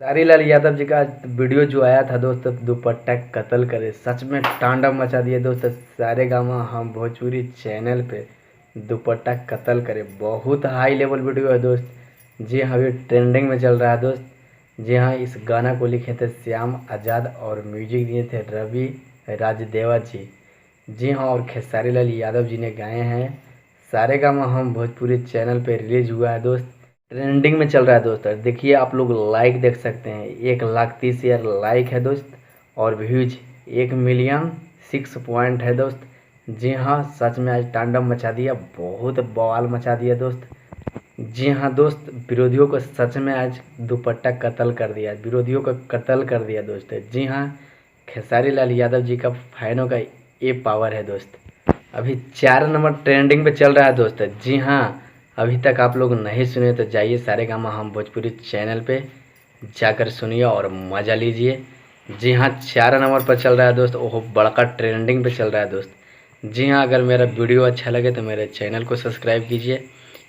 खेसारी लाल यादव जी का वीडियो जो आया था दोस्त, दुपट्टा कत्ल करे, सच में तांडव मचा दिया दोस्त। सारेगामा हम भोजपुरी चैनल पे दुपट्टा कत्ल करे, बहुत हाई लेवल वीडियो है दोस्त। जी हाँ, अभी ट्रेंडिंग में चल रहा है दोस्त। जी हाँ, इस गाना को लिखे थे श्याम आज़ाद और म्यूजिक दिए थे रवि राजदेवा जी। जी हाँ, और खेसारी लाल यादव जी ने गाए हैं। सारेगामा हम भोजपुरी चैनल पे रिलीज हुआ है दोस्त, ट्रेंडिंग में चल रहा है दोस्त। देखिए आप लोग लाइक देख सकते हैं, 1,30,000 लाइक है दोस्त, और व्यूज 1,000,006 पॉइंट है दोस्त। जी हाँ, सच में आज तांडव मचा दिया, बहुत बवाल मचा दिया दोस्त। जी हाँ दोस्त, विरोधियों को सच में आज दुपट्टा कत्ल कर दिया, विरोधियों को कत्ल कर दिया दोस्त। जी हाँ, खेसारी लाल यादव जी का फैनों का ये पावर है दोस्त। अभी 4 नंबर ट्रेंडिंग पे चल रहा है दोस्त। जी हाँ, अभी तक आप लोग नहीं सुने तो जाइए सारेगामा हम भोजपुरी चैनल पे जाकर सुनिए और मज़ा लीजिए। जी हाँ, 4 नंबर पर चल रहा है दोस्त, ओहो बड़का ट्रेंडिंग पे चल रहा है दोस्त। जी हाँ, अगर मेरा वीडियो अच्छा लगे तो मेरे चैनल को सब्सक्राइब कीजिए।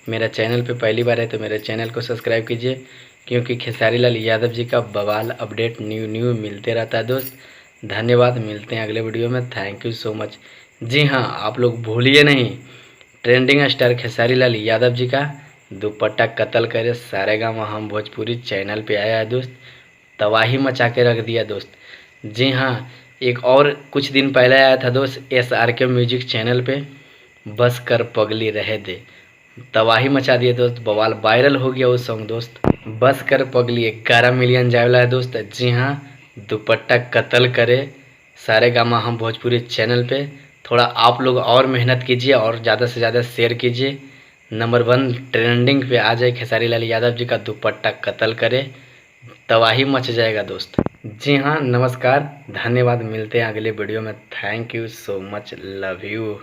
मेरा चैनल पे पहली बार है तो मेरे चैनल को सब्सक्राइब कीजिए, क्योंकि खेसारी लाल यादव जी का बवाल अपडेट न्यू मिलते रहता है दोस्त। धन्यवाद, मिलते हैं अगले वीडियो में। Thank you so much. जी हाँ, आप लोग भूलिए नहीं, ट्रेंडिंग स्टार खेसारी लाल यादव जी का दुपट्टा कत्ल करे सारेगामा हम भोजपुरी चैनल पे आया है दोस्त, तबाही मचा के रख दिया दोस्त। जी हाँ, एक और कुछ दिन पहले आया था दोस्त SRK म्यूजिक चैनल पे, बस कर पगली रहे दे, तबाही मचा दिए दोस्त, बवाल वायरल हो गया वो सॉन्ग दोस्त। बस कर पगली 11 मिलियन जाए वाला है दोस्त। जी हाँ, दुपट्टा कत्ल करे सारेगामा हम भोजपुरी चैनल पे। थोड़ा आप लोग और मेहनत कीजिए और ज़्यादा से ज़्यादा शेयर कीजिए, नंबर 1 ट्रेंडिंग पे आ जाए खेसारी लाल यादव जी का दुपट्टा कत्ल करे, तबाही मच जाएगा दोस्त। जी हाँ, नमस्कार, धन्यवाद, मिलते हैं अगले वीडियो में। Thank you so much, love you.